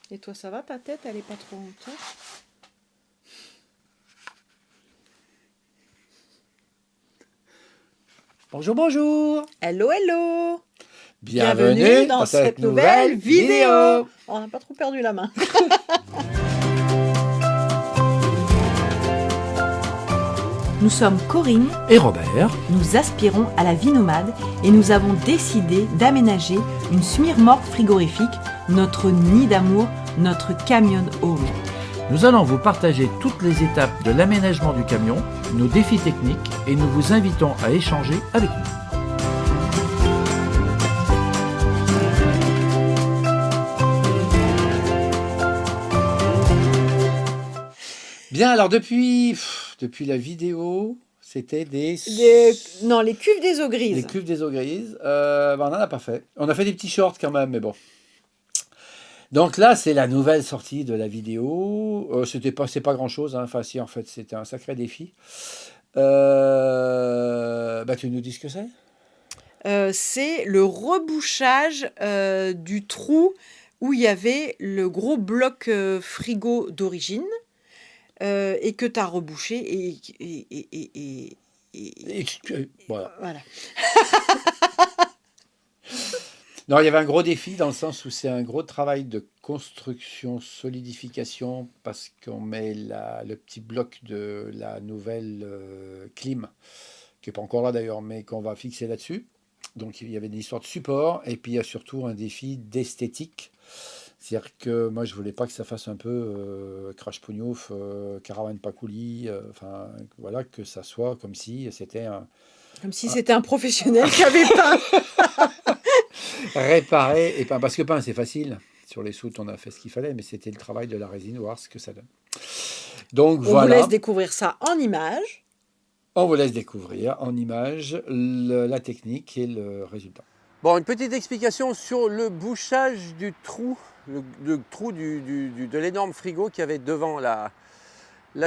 Et toi, ça va, ta tête, elle est pas trop en toi? Bonjour, bonjour. Hello, hello! Bienvenue Bienvenue dans dans cette cette nouvelle nouvelle vidéo! vidéo. On n'a pas trop perdu la main. Nous sommes Corinne, Et Robert. nous aspirons à la vie nomade et nous avons décidé d'aménager une semi-remorque frigorifique, notre nid d'amour, notre camion home. Nous allons vous partager toutes les étapes de l'aménagement du camion, nos défis techniques et nous vous invitons à échanger avec nous. Bien, alors depuis la vidéo, c'était Non, les cuves des eaux grises. les cuves des eaux grises. On n'en a pas fait. On a fait des petits shorts quand même, mais bon. Donc là, c'est la nouvelle sortie de la vidéo. C'est pas grand-chose, hein. Enfin, si, en fait, c'était un sacré défi. Tu nous dis ce que c'est? C'est le rebouchage du trou où il y avait le gros bloc frigo d'origine et que tu as rebouché Voilà. voilà. Non, il y avait un gros défi dans le sens où c'est un gros travail de construction, solidification, parce qu'on met le petit bloc de la nouvelle clim, qui n'est pas encore là d'ailleurs, mais qu'on va fixer là-dessus. Donc il y avait une histoire de support, et puis il y a surtout un défi d'esthétique. C'est-à-dire que moi je voulais pas que ça fasse un peu crash pugnouf, caravane pas coulis, enfin voilà, que ça soit comme si c'était Comme si c'était un professionnel qui avait peint. réparé et peint. Parce que peint c'est facile. Sur les soutes on a fait ce qu'il fallait, mais c'était le travail de la résine, voir ce que ça donne. Donc On vous voilà, laisse découvrir ça en images. on vous laisse découvrir en images la technique et le résultat. Bon, une petite explication sur le bouchage du trou, le trou de l'énorme frigo qu'il y avait devant la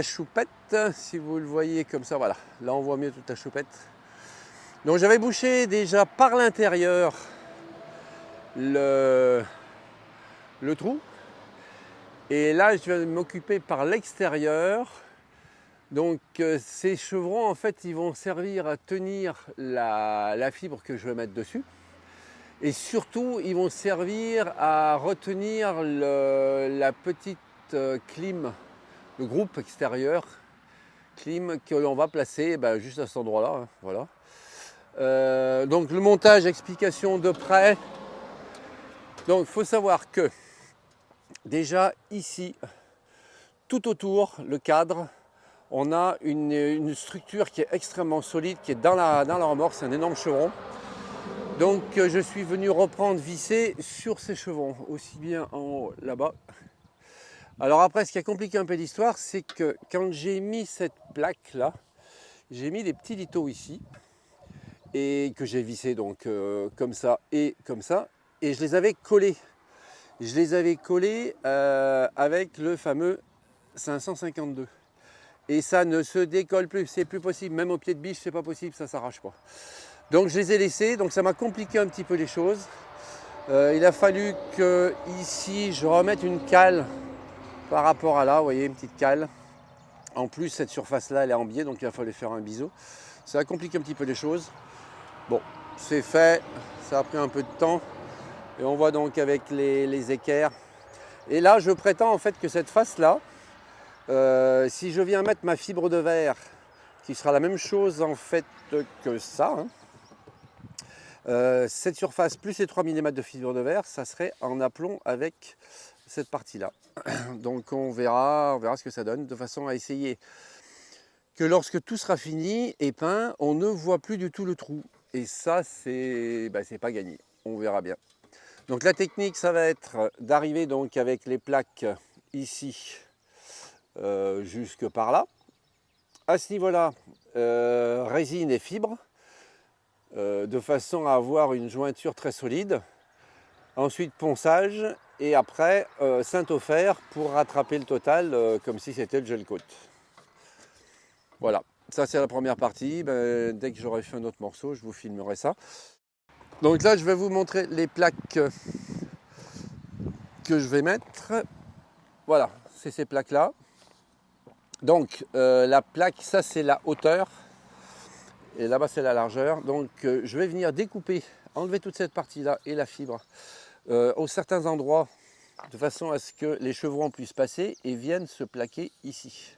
choupette. Si vous le voyez comme ça, voilà. Là, on voit mieux toute la choupette. Donc, j'avais bouché déjà par l'intérieur le trou. Et là, je vais m'occuper par l'extérieur. Donc, ces chevrons, en fait, ils vont servir à tenir la fibre que je vais mettre dessus. Et surtout, ils vont servir à retenir la petite clim, le groupe extérieur clim que l'on va placer juste à cet endroit-là. Hein, voilà. Donc le montage, explication de près. Donc il faut savoir que déjà ici, tout autour, le cadre, on a une structure qui est extrêmement solide, qui est dans la remorque, c'est un énorme chevron. Donc je suis venu reprendre, visser sur ces chevrons, aussi bien en haut là-bas. Alors après, ce qui a compliqué un peu l'histoire, c'est que quand j'ai mis cette plaque là, j'ai mis des petits litos ici, et que j'ai vissé donc comme ça, et je les avais collés. Je les avais collés avec le fameux 552. Et ça ne se décolle plus, c'est plus possible, même au pied de biche, c'est pas possible, ça s'arrache pas. Donc je les ai laissés, donc ça m'a compliqué un petit peu les choses. Il a fallu que ici je remette une cale par rapport à là, vous voyez, une petite cale. En plus, cette surface-là, elle est en biais, donc il a fallu faire un biseau. Ça a compliqué un petit peu les choses. Bon, c'est fait, ça a pris un peu de temps. Et on voit donc avec les équerres. Et là, je prétends en fait que cette face-là, si je viens mettre ma fibre de verre, qui sera la même chose en fait que ça, hein, cette surface plus les 3 mm de fibre de verre, ça serait en aplomb avec cette partie-là. Donc on verra ce que ça donne, de façon à essayer que lorsque tout sera fini et peint, on ne voit plus du tout le trou. Et ça, c'est pas gagné. On verra bien. Donc la technique, ça va être d'arriver donc avec les plaques ici jusque par là. À ce niveau-là, résine et fibre, de façon à avoir une jointure très solide. Ensuite ponçage et après ceinte au fer pour rattraper le total comme si c'était le gel coat. Voilà, ça c'est la première partie. Dès que j'aurai fait un autre morceau, je vous filmerai ça. Donc là, je vais vous montrer les plaques que que je vais mettre, voilà, c'est ces plaques-là. Donc la plaque, ça c'est la hauteur, et là-bas c'est la largeur. Donc je vais venir découper, enlever toute cette partie-là et la fibre aux certains endroits, de façon à ce que les chevrons puissent passer et viennent se plaquer ici.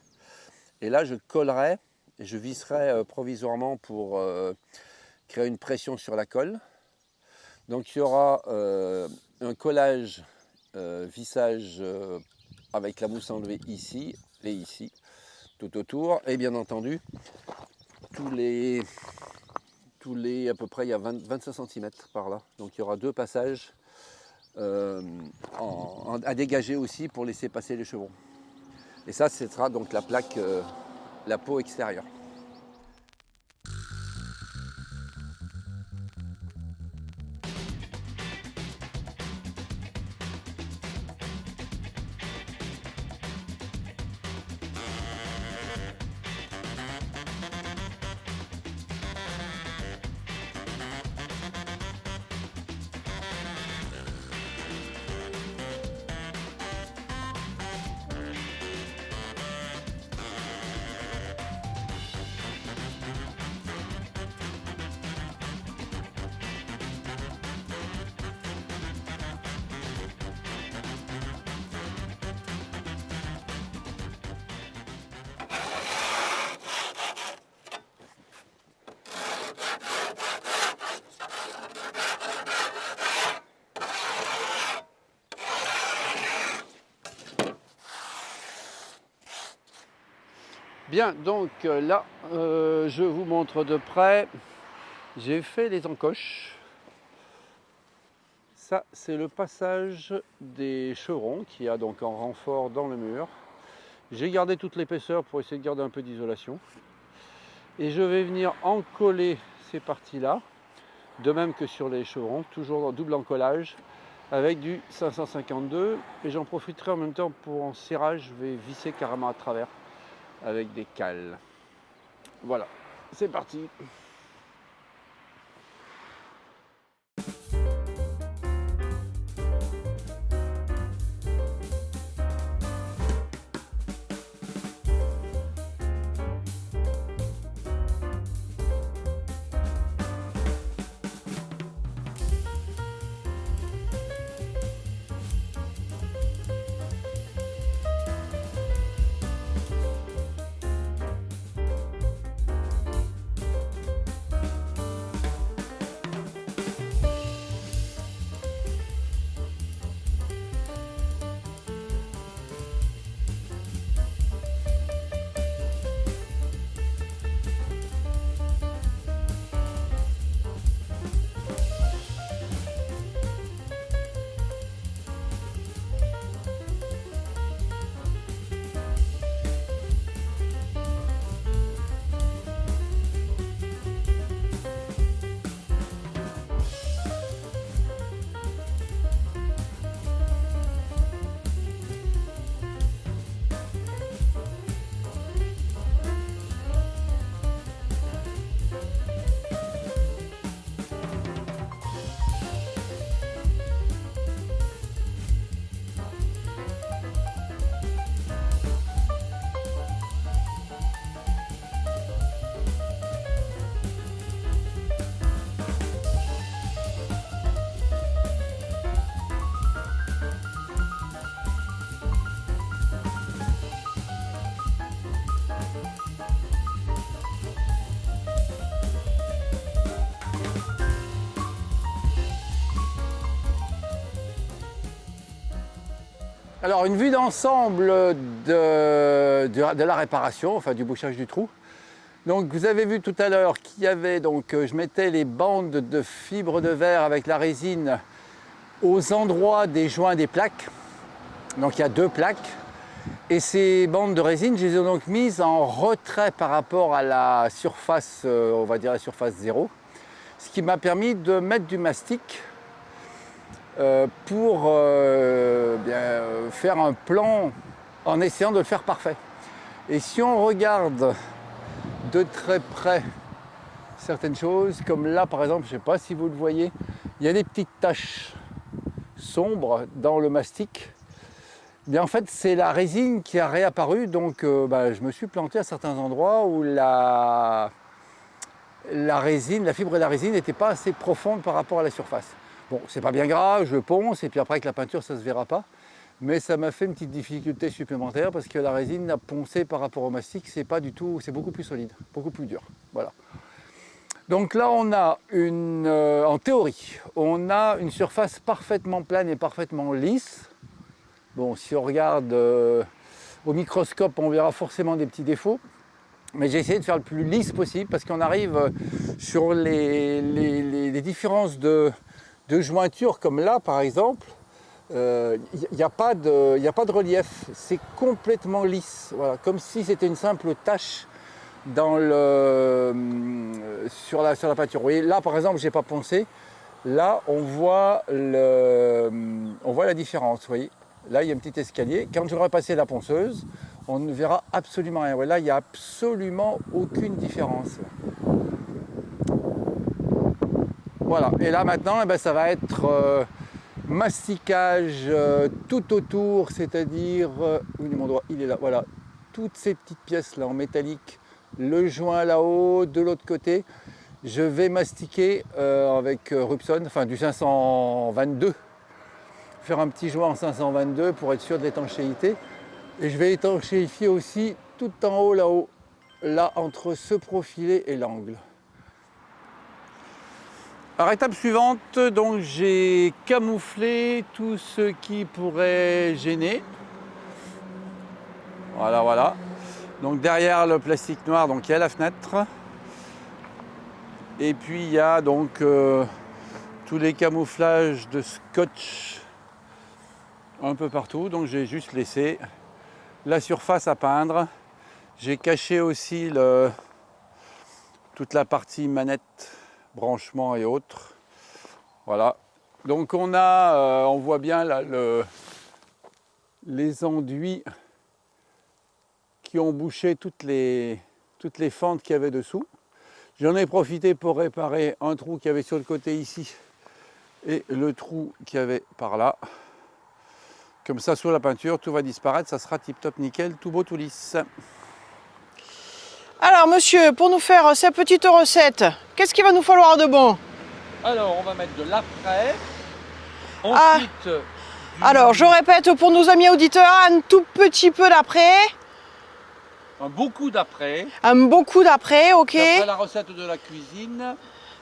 Et là je collerai, et je visserai provisoirement pour créer une pression sur la colle. Donc il y aura un collage, vissage avec la mousse enlevée ici et ici, tout autour. Et bien entendu, tous les à peu près, il y a 25 cm par là. Donc il y aura 2 passages à dégager aussi pour laisser passer les chevrons. Et ça, ce sera donc la plaque, la peau extérieure. Bien, donc là, je vous montre de près, j'ai fait les encoches. Ça, c'est le passage des chevrons qui a donc en renfort dans le mur. J'ai gardé toute l'épaisseur pour essayer de garder un peu d'isolation. Et je vais venir encoller ces parties-là, de même que sur les chevrons, toujours en double encollage, avec du 552. Et j'en profiterai en même temps pour en serrage, je vais visser carrément à travers avec des cales. Voilà, c'est parti. Alors une vue d'ensemble de la réparation, enfin du bouchage du trou. Donc vous avez vu tout à l'heure qu'il y avait, donc je mettais les bandes de fibres de verre avec la résine aux endroits des joints des plaques. Donc il y a 2 plaques. Et ces bandes de résine, je les ai donc mises en retrait par rapport à la surface, on va dire la surface 0. Ce qui m'a permis de mettre du mastic pour faire un plan en essayant de le faire parfait. Et si on regarde de très près certaines choses, comme là par exemple, je ne sais pas si vous le voyez, il y a des petites taches sombre dans le mastic. Mais en fait, c'est la résine qui a réapparu, donc je me suis planté à certains endroits où la fibre de la résine n'était pas assez profonde par rapport à la surface. Bon, c'est pas bien grave, je ponce, et puis après avec la peinture, ça se verra pas. Mais ça m'a fait une petite difficulté supplémentaire parce que la résine à poncer par rapport au mastic, c'est pas du tout, c'est beaucoup plus solide, beaucoup plus dur. Voilà. Donc là, on a en théorie, on a une surface parfaitement plane et parfaitement lisse. Bon, si on regarde au microscope, on verra forcément des petits défauts. Mais j'ai essayé de faire le plus lisse possible parce qu'on arrive sur les différences de jointure, comme là par exemple. Il n'y a pas de relief, c'est complètement lisse, voilà, comme si c'était une simple tache sur la peinture. Vous voyez, là par exemple, je n'ai pas poncé, là on voit la différence, vous voyez. Là il y a un petit escalier, quand j'aurai passé la ponceuse, on ne verra absolument rien. Là il n'y a absolument aucune différence. Voilà, et là maintenant, ça va être masticage tout autour, c'est-à-dire, où est mon doigt? Il est là, voilà, toutes ces petites pièces là en métallique, le joint là-haut, de l'autre côté, je vais mastiquer avec Rubson, enfin du 522, faire un petit joint en 522 pour être sûr de l'étanchéité, et je vais étanchéifier aussi tout en haut là-haut, là entre ce profilé et l'angle. Alors, étape suivante, donc j'ai camouflé tout ce qui pourrait gêner. Voilà. Donc derrière le plastique noir, donc il y a la fenêtre. Et puis il y a donc tous les camouflages de scotch un peu partout. Donc j'ai juste laissé la surface à peindre. J'ai caché aussi toute la partie manette, branchement et autres. Voilà. Donc on voit bien là les enduits qui ont bouché toutes les fentes qu'il y avait dessous. J'en ai profité pour réparer un trou qu'il y avait sur le côté ici et le trou qu'il y avait par là. Comme ça, sous la peinture, tout va disparaître, ça sera tip top nickel, tout beau, tout lisse. Alors monsieur, pour nous faire cette petite recette, qu'est-ce qu'il va nous falloir de bon? Alors, on va mettre de l'après. Ensuite, alors, je répète pour nos amis auditeurs, un tout petit peu d'après. Un beaucoup d'après. Un beaucoup d'après, ok. D'après la recette de la cuisine.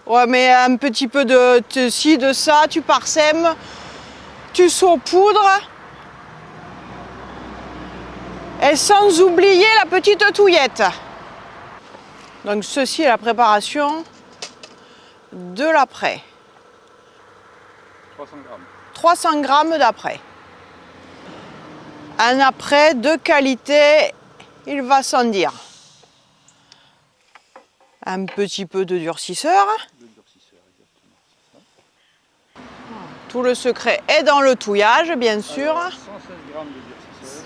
Ouais, mais un petit peu de ci, de ça, tu parsèmes, tu saupoudres. Et sans oublier la petite touillette. Donc ceci est la préparation de l'après. 300 grammes. 300 grammes d'après. Un après de qualité, il va sans dire. Un petit peu de durcisseur. Tout le secret est dans le touillage, bien sûr. Alors, 116 grammes de durcisseur.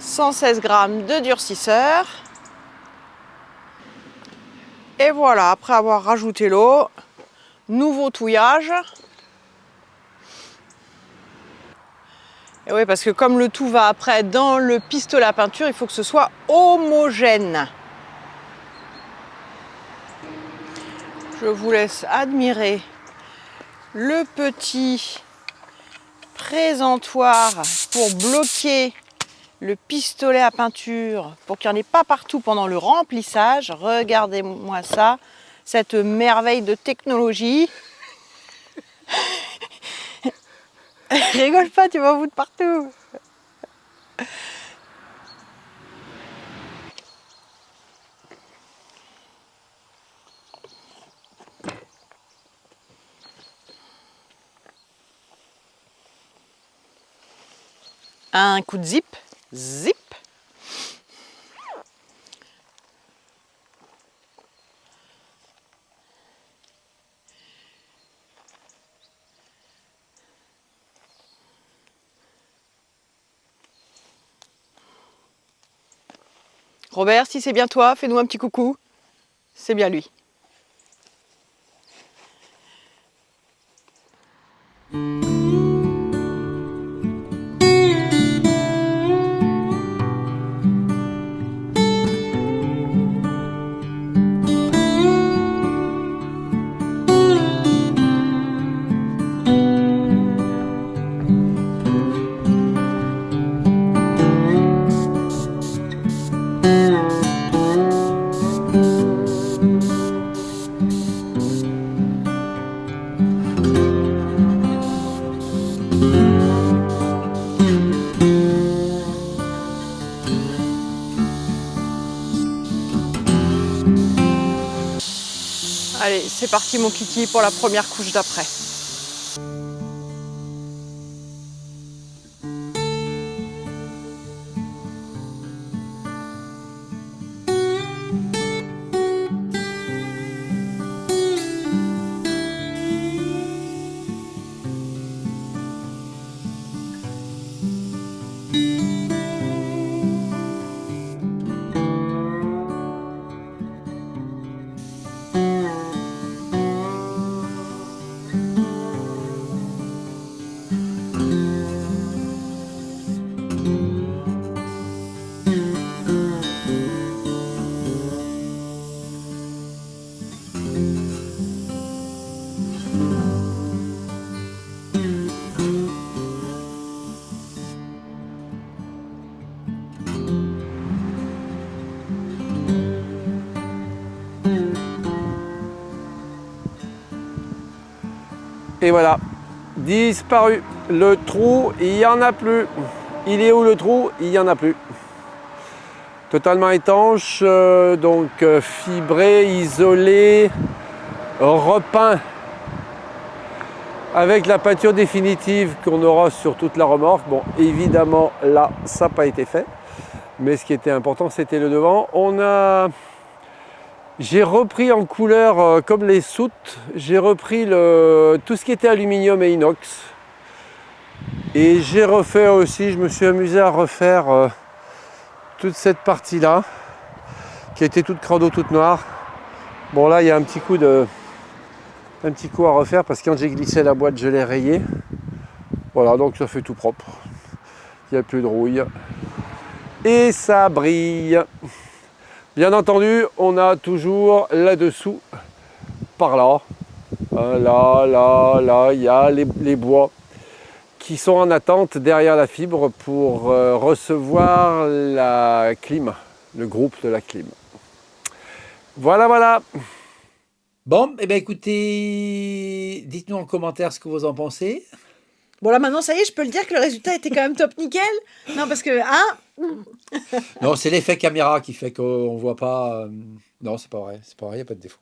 116 grammes de durcisseur. Et voilà, après avoir rajouté l'eau, nouveau touillage. Et oui, parce que comme le tout va après dans le pistolet à peinture, il faut que ce soit homogène. Je vous laisse admirer le petit présentoir pour bloquer le pistolet à peinture, pour qu'il n'y en ait pas partout pendant le remplissage. Regardez-moi ça, cette merveille de technologie. Rigole pas, tu vas foutre partout. Un coup de zip, zip. Robert, si c'est bien toi, fais-nous un petit coucou. C'est bien lui. Allez, c'est parti mon kiki pour la première couche d'après. Et voilà, disparu. Le trou, il n'y en a plus. Il est où le trou? Il n'y en a plus. Totalement étanche, fibré, isolé, repeint avec la peinture définitive qu'on aura sur toute la remorque. Bon, évidemment, là, ça n'a pas été fait. Mais ce qui était important, c'était le devant. J'ai repris en couleur, comme les soutes, j'ai repris tout ce qui était aluminium et inox. Et j'ai refait aussi, je me suis amusé à refaire toute cette partie-là, qui était toute crado, toute noire. Bon là, il y a un petit coup à refaire, parce que quand j'ai glissé la boîte, je l'ai rayé. Voilà, donc ça fait tout propre. Il n'y a plus de rouille. Et ça brille. Bien entendu, on a toujours là-dessous, par là, là, il y a les bois qui sont en attente derrière la fibre pour recevoir la clim, le groupe de la clim. Voilà. Bon, eh bien écoutez, dites-nous en commentaire ce que vous en pensez. Bon là maintenant ça y est, je peux le dire que le résultat était quand même top nickel. Non parce que Non, c'est l'effet caméra qui fait qu'on ne voit pas. Non, c'est pas vrai, il n'y a pas de défaut.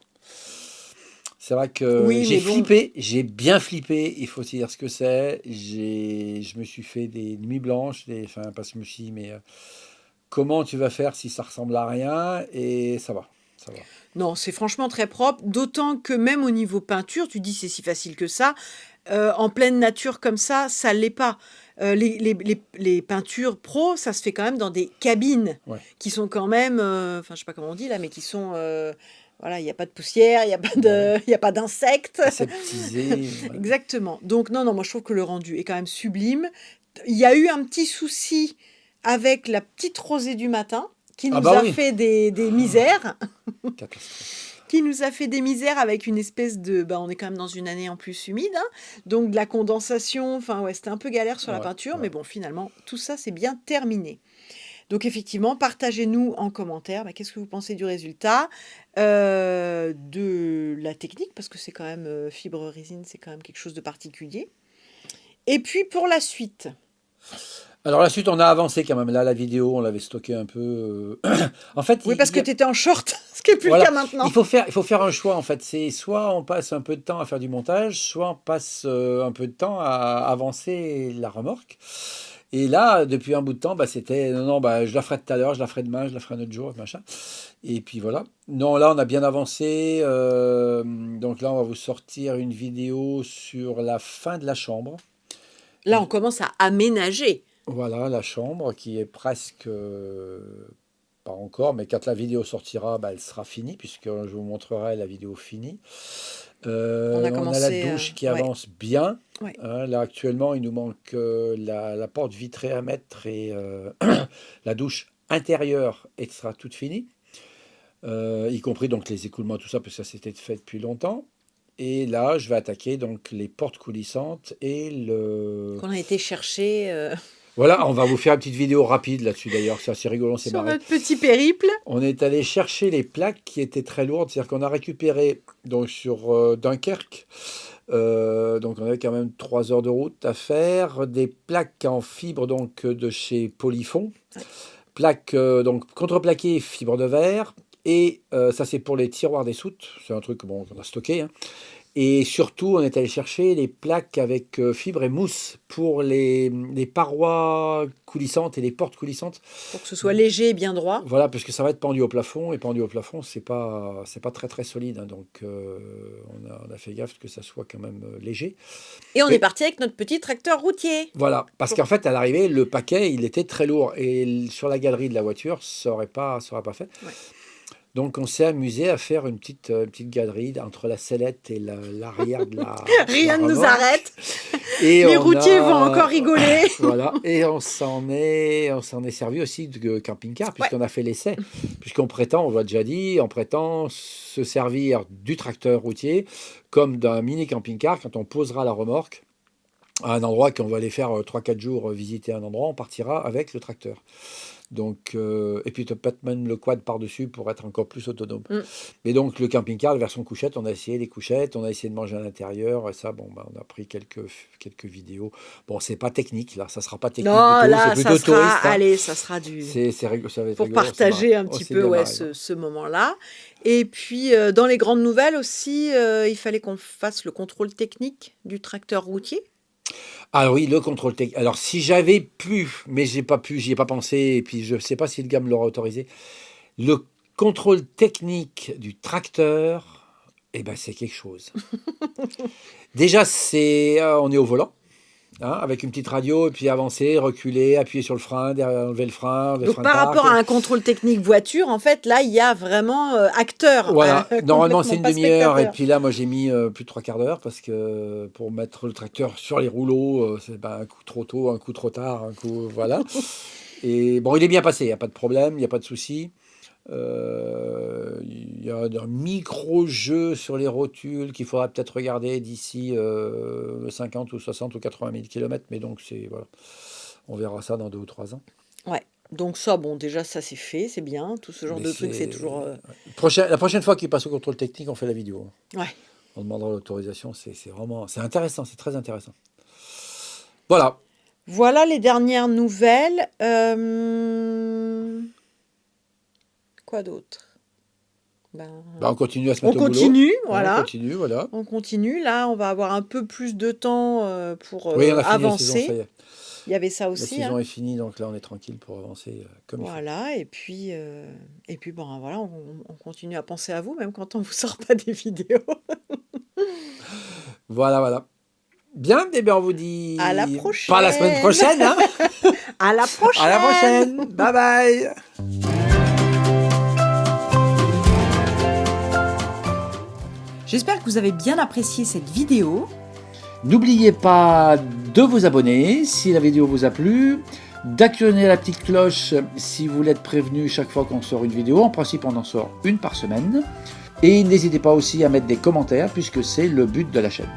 C'est vrai que Oui, j'ai mais bon. flippé, j'ai bien flippé, il faut aussi dire ce que c'est. Je me suis fait des nuits blanches, enfin pas ce me suis, mais comment tu vas faire si ça ressemble à rien? Et ça va. Non, c'est franchement très propre, d'autant que même au niveau peinture, tu dis c'est si facile que ça. En pleine nature comme ça l'est pas. Les peintures pro, ça se fait quand même dans des cabines Ouais. qui sont quand même, enfin je sais pas comment on dit là, mais qui sont, voilà, il n'y a pas de poussière, il n'y a pas de, il y a pas d'insectes. Aseptisé. Voilà. Exactement. Donc non, moi je trouve que le rendu est quand même sublime. Il y a eu un petit souci avec la petite rosée du matin qui nous a oui. fait des misères. Catastrophe. Qui nous a fait des misères avec une espèce de... on est quand même dans une année en plus humide, hein, donc de la condensation, enfin ouais, c'était un peu galère sur la peinture, mais bon, finalement, tout ça, c'est bien terminé. Donc effectivement, partagez-nous en commentaire, qu'est-ce que vous pensez du résultat, de la technique, parce que c'est quand même, fibre résine, c'est quand même quelque chose de particulier. Et puis pour la suite... Alors la suite, on a avancé quand même. Là, la vidéo, on l'avait stocké un peu. En fait, oui, parce que tu étais en short, ce qui n'est plus le cas maintenant. Il faut faire un choix, en fait. C'est soit on passe un peu de temps à faire du montage, soit on passe un peu de temps à avancer la remorque. Et là, depuis un bout de temps, c'était non, je la ferai tout à l'heure, je la ferai demain, je la ferai un autre jour, machin. Et puis voilà. Non, là, on a bien avancé. Donc là, on va vous sortir une vidéo sur la fin de la chambre. Là, on commence à aménager. Voilà, la chambre qui est presque, pas encore, mais quand la vidéo sortira, elle sera finie, puisque je vous montrerai la vidéo finie. On a la douche qui avance bien. Ouais. Là, actuellement, il nous manque la porte vitrée à mettre et la douche intérieure, elle sera toute finie. Y compris donc les écoulements, tout ça, parce que ça s'était fait depuis longtemps. Et là, je vais attaquer donc les portes coulissantes et qu'on a été chercher... Voilà, on va vous faire une petite vidéo rapide là-dessus d'ailleurs, c'est assez rigolo, c'est sur marrant. notre petit périple. On est allé chercher les plaques qui étaient très lourdes, c'est-à-dire qu'on a récupéré donc, sur Dunkerque, donc on avait quand même 3 heures de route à faire, des plaques en fibre donc, de chez Polyfond, plaques donc contreplaquées fibre de verre, Et ça, c'est pour les tiroirs des soutes. C'est un truc bon, qu'on a stocké. Hein. Et surtout, on est allé chercher les plaques avec fibre et mousse pour les parois coulissantes et les portes coulissantes. Pour que ce soit léger et bien droit. Voilà, parce que ça va être pendu au plafond. Et pendu au plafond, c'est pas très très solide. Hein. Donc, on a fait gaffe que ça soit quand même léger. Et on est parti avec notre petit tracteur routier. Voilà, parce qu'en fait, à l'arrivée, le paquet, il était très lourd. Et sur la galerie de la voiture, ça n'aurait pas fait. Ouais. Donc, on s'est amusé à faire une petite galerie entre la sellette et l'arrière de la Rien ne nous remorque. arrête. Et Les on routiers a- vont encore rigoler. Voilà, et on s'en est servi aussi de camping-car, puisqu'on a fait l'essai. Puisqu'on prétend, on l'a déjà dit, on prétend se servir du tracteur routier comme d'un mini camping-car quand on posera la remorque à un endroit qu'on va aller faire 3-4 jours visiter un endroit, on partira avec le tracteur. Donc, et puis peut-être même le quad par-dessus pour être encore plus autonome. Mais donc le camping-car, la version couchette, on a essayé les couchettes, on a essayé de manger à l'intérieur, et ça, bon, on a pris quelques vidéos. Bon, c'est pas technique, là, ça sera pas technique Non, du tout, là, c'est plutôt ça sera, touriste. Hein. allez, ça sera du... Ça va être pour rigolo, on s'est partager marré. un On petit s'est peu bien ouais, marré, ce moment-là. Et puis, dans les grandes nouvelles aussi, il fallait qu'on fasse le contrôle technique du tracteur routier. Ah oui, le contrôle technique. Alors, si j'avais pu, mais j'ai pas pu, j'y ai pas pensé, et puis je sais pas si le gars me l'aura autorisé, le contrôle technique du tracteur, eh ben, c'est quelque chose. Déjà, on est au volant, hein, avec une petite radio, et puis avancer, reculer, appuyer sur le frein, enlever le frein, Donc, par rapport à un contrôle technique voiture, en fait, là, il y a vraiment acteur. Voilà, normalement c'est une complètement pas demi-heure, et spectateur. puis là, moi j'ai mis plus de 3/4 d'heure, parce que pour mettre le tracteur sur les rouleaux, c'est un coup trop tôt, un coup trop tard, un coup. Voilà. Et bon, il est bien passé, il n'y a pas de problème, il n'y a pas de souci. Il y a un micro-jeu sur les rotules qu'il faudra peut-être regarder d'ici 50 ou 60 ou 80 000 km, mais donc voilà. On verra ça dans 2 ou 3 ans. Ouais. Donc ça, bon, déjà, ça c'est fait, c'est bien. Tout ce genre Mais de trucs, c'est toujours... La prochaine fois qu'il passe au contrôle technique, on fait la vidéo. Ouais. On demandera l'autorisation, c'est intéressant, c'est très intéressant. Voilà. Voilà les dernières nouvelles. Quoi d'autre? On continue à se On mettre au boulot. continue, Ouais, voilà. On continue, voilà. On continue. Là, on va avoir un peu plus de temps pour Oui, on a fini la saison, avancer. ça y est. Il y avait ça La aussi. saison Hein. est finie, donc là on est tranquille pour avancer comme il faut. Voilà, et puis bon, voilà, on continue à penser à vous, même quand on ne vous sort pas des vidéos. Voilà. Bien, eh bien on vous dit À la prochaine. pas la semaine prochaine, hein. À la prochaine. À la prochaine. Bye bye. J'espère que vous avez bien apprécié cette vidéo. N'oubliez pas de vous abonner si la vidéo vous a plu, d'actionner la petite cloche si vous voulez être prévenu chaque fois qu'on sort une vidéo. En principe, on en sort une par semaine. Et n'hésitez pas aussi à mettre des commentaires puisque c'est le but de la chaîne.